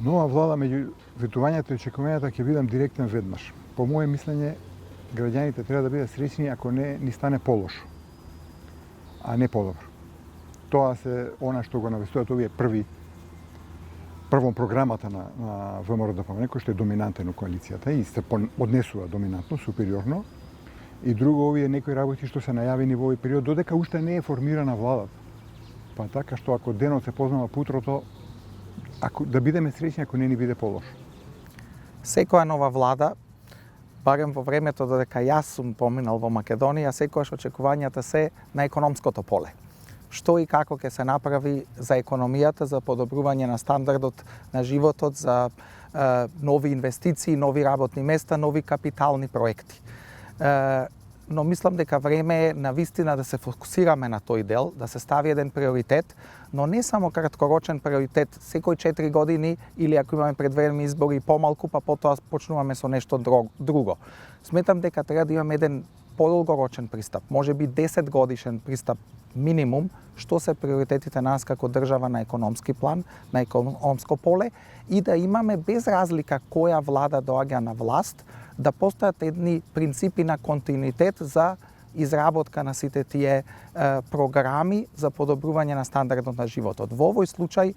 Нова влада меѓу ветувањето и очекувањата ќе бидам директен веднаш. По моје мислење, граѓаните треба да бидат среќни ако не ни стане полошо, а не подобро. Тоа се она што го навестуваат овие првом програмата на ВМРО-ДПМНЕ, кој што е доминантен у коалицијата и се однесува доминантно, супериорно. И друго, овие некои работи што се најавени во овој период, додека уште не е формирана владата. Па така што ако денот се познава путрото, да бидеме среќни ако не ни биде полошо. Секоја нова влада, барем во времето додека јас сум поминал во Македонија, секогаш очекувањата се на економското поле. Што и како ќе се направи за економијата, за подобрување на стандардот на животот, за нови инвестиции, нови работни места, нови капитални проекти. Но мислам дека време е навистина да се фокусираме на тој дел, да се стави еден приоритет, но не само краткорочен приоритет, секој 4 години или ако имаме предвидени избори и помалку, па потоа почнуваме со нешто друго. Сметам дека треба да имаме еден подолгорочен пристап, може би 10 годишен пристап минимум, што се приоритетите нас како држава на економски план, на економско поле и да имаме без разлика која влада доаѓа на власт, да постојат едни принципи на континуитет за изработка на сите тие програми за подобрување на стандардот на животот. Во овој случај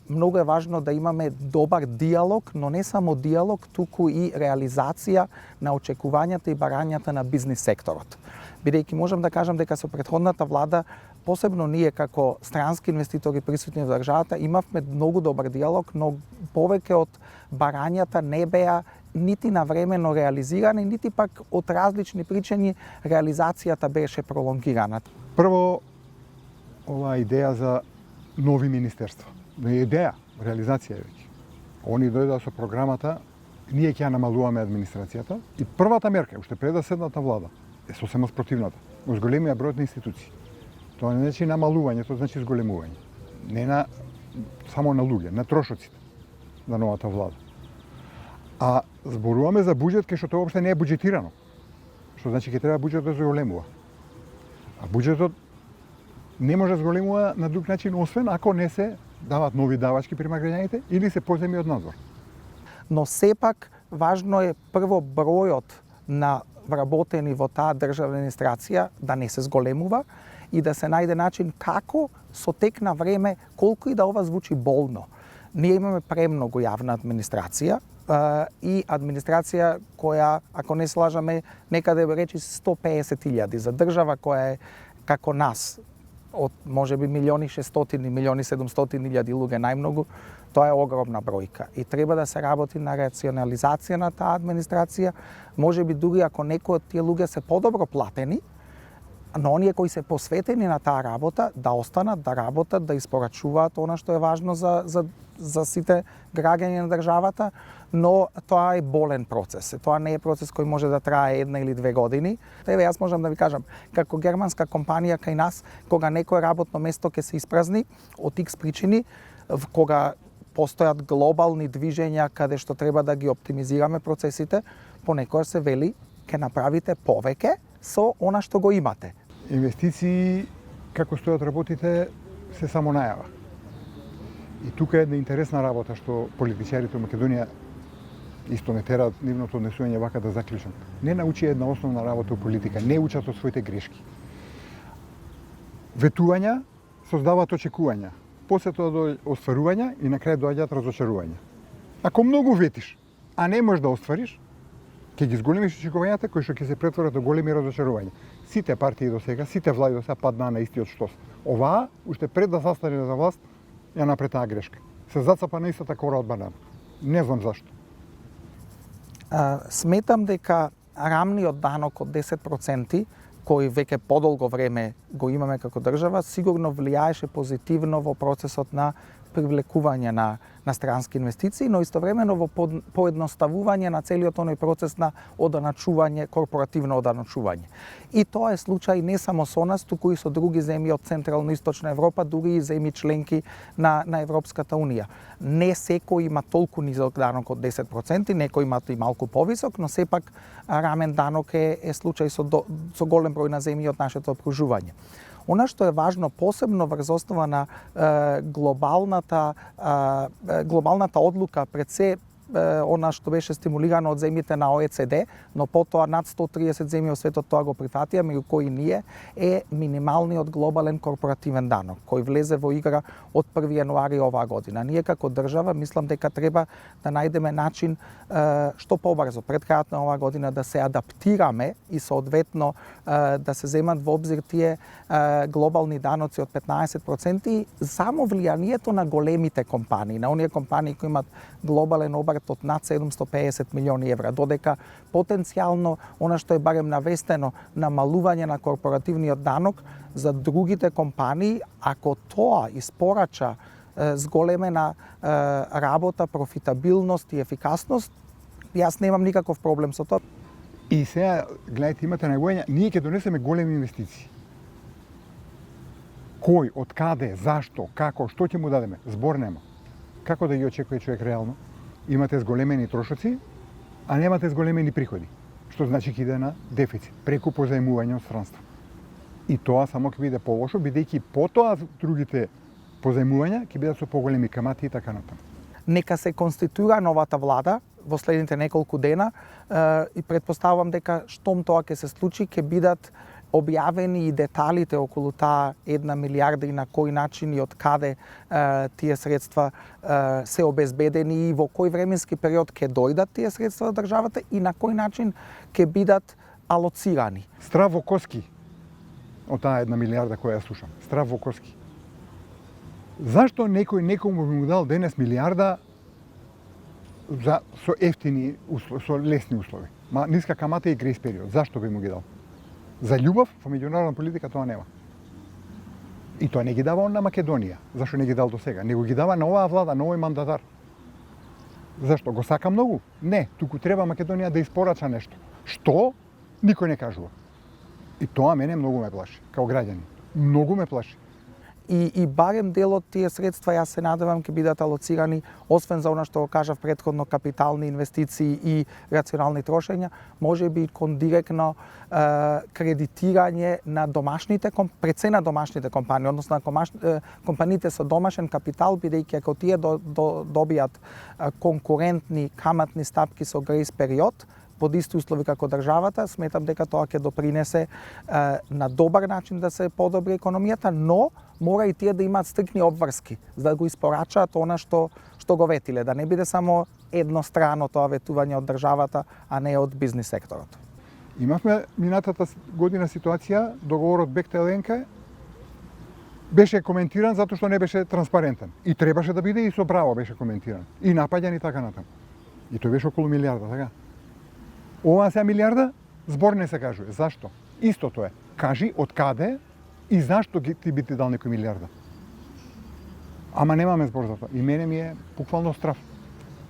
многу е важно да имаме добар диалог, но не само диалог, туку и реализација на очекувањата и барањата на бизнис секторот. Бидејќи можам да кажам дека со претходната влада, посебно ние како странски инвеститори присутни во државата, имавме многу добар диалог, но повеќе од барањата не беа нити навремено реализирани, нити пак од различни причини реализацијата беше пролонгирана. Прво, оваа идеја за нови министерства. Не е идеја, реализација е веќе. Они дојдоа со програмата, ние ќе ја намалуваме администрацијата и првата мерка, уште пред да седнат на влада, е сосема спротивната. Го зголемија бројот на институции. Тоа не значи намалување, тоа значи зголемување. Не само на луѓе, на трошоците на новата влада. А зборуваме за буџет кај што тоа уопште не е буџетирано. Што значи ќе треба буџетот да зголемува. А буџетот не може да зголемува на друг начин освен ако не се дават нови давачки према граѓаните или се поземи од надвор. Но сепак важно е прво бројот на вработени во таа државна администрација да не се зголемува и да се најде начин како со тек на време, колку и да ова звучи болно. Ние имаме премногу јавна администрација и администрација која, ако не слажаме, некаде речи 150.000 за држава која е како нас, од можеби 1.600.000, 1.700.000 луѓе најмногу, тоа е огромна бројка и треба да се работи на рационализација на таа администрација, можеби дури ако некои од тие луѓе се подобро платени, но оние кои се посветени на таа работа да останат да работат, да испорачуваат она што е важно за сите граѓани на државата, но тоа е болен процес. Тоа не е процес кој може да трае 1 или 2 години. Еве јас можам да ви кажам, како германска компанија кај нас, кога некое работно место ќе се испразни од X причини, кога постојат глобални движења каде што треба да ги оптимизираме процесите, понекогаш се вели ќе направите повеќе со она што го имате. Инвестиции, како стојат работите, се само најава. И тука е една интересна работа што политичарите во Македонија исто ме тераат нивното однесување вака да заклучам. Не научи една основна работа во политика, не учат од своите грешки. Ветувања создаваат очекувања, после тоа доаѓа остварувања и на крај доаѓаат разочарувања. Ако многу ветиш, а не можеш да оствариш, ќе ги зголемиш очекувањата кои што ќе се претворат во големи разочарувања. Сите партии до сега, сите влади до сега паднаа на истиот штос. Оваа, уште пред да застане за власт, ја направи таа грешка. Се зацапа на истата кора од банана. Не знам зашто. Сметам дека рамниот данок од 10%, кој веќе подолго време го имаме како држава, сигурно влијаеше позитивно во процесот на привлекување на странски инвестиции, но истовремено во поедноставување на целиот оној процес на оданачување, корпоративно оданачување. И тоа е случај не само со нас, туку и со други земји од Централна и Источна Европа, дури и земји членки на Европската Унија. Не секој има толку низок данок од 10%, некој има и малку повисок, но сепак рамен данок е случај со голем број на земји од нашето окружување. Она што е важно посебно врз основа на глобалната одлука пред се она што беше стимулирано од земјите на ОЕЦД, но потоа над 130 земји во светот тоа го прифатија, меѓу кои ние, е минималниот глобален корпоративен данок, кој влезе во игра од 1 јануари оваа година. Ние како држава мислам дека треба да најдеме начин што побрзо пред крајот на оваа година да се адаптираме и соодветно да се земат во обзир тие глобални даноци од 15% и само влијанието на големите компании, на оние компании кои имат глобален обрт од над 750 милиони евра, додека потенцијално она што е барем навестено намалување на корпоративниот данок за другите компании, ако тоа испорача зголемена работа, профитабилност и ефикасност, јас немам никаков проблем со тоа. И сега, гледайте, имате најгојање, ние ќе донесеме големи инвестиции. Кој, од каде, зашто, како, што ќе му дадеме? Збор нема. Како да ги очекува човек реално? Имате зголемени трошоци, а немате зголемени приходи. Што значи ќе иде на дефицит, преку позаемување од странство. И тоа само ќе биде полошо, бидејќи потоа другите позаемувања ќе бидат со поголеми камати и така натаму. Нека се конституира новата влада во следните неколку дена и претпоставувам дека штом тоа ќе се случи, ќе бидат објавени и деталите околу таа 1 милијарда и на кој начин и од каде тие средства се обезбедени и во кој временски период ќе дојдат тие средства од државата и на кој начин ќе бидат алоцирани. Страв во коски од таа 1 милијарда која ја слушам. Страв во коски. Зашто некој некому би му дал денес милијарда со ефтини услови, со лесни услови? Ниска камата и грейс период. Зашто би му ги дал? За љубов во меѓународна политика тоа нема. И тоа не ги дава он на Македонија. Зашто не ги дал до сега? Него ги дава на оваа влада, на овој мандатар. Зашто? Го сака многу? Не, туку треба Македонија да испорача нешто. Што? Никој не кажува. И тоа мене многу ме плаши, као граѓанин. Многу ме плаши. И барем дел од тие средства, јас се надевам, ќе бидат алоцирани, освен за она што го кажав претходно, капитални инвестиции и рационални трошења, може би кон директно кредитирање на домашните, пред се на домашните компании, односно на компаниите со домашен капитал, бидејќи ако тие добијат конкурентни каматни стапки со грейс период, под исти услови како државата, сметам дека тоа ќе допринесе на добар начин да се подобри економијата, но мора и тие да имаат стрикни обврски, за да го испорачаат она што го ветиле, да не биде само еднострано тоа ветување од државата, а не од бизнис секторот. Имавме минатата година ситуација, договорот Бехтеленка беше коментиран затоа што не беше транспарентен. И требаше да биде и со право беше коментиран. И напаѓан и така натаму. И тој беше околу милијарда, така? Оваа сега милијарда, збор не се кажува. Зашто? Истото е. Кажи од каде и зашто ти би ти дал некој милијарда. Ама немаме збор за тоа. И мене ми е буквално страв.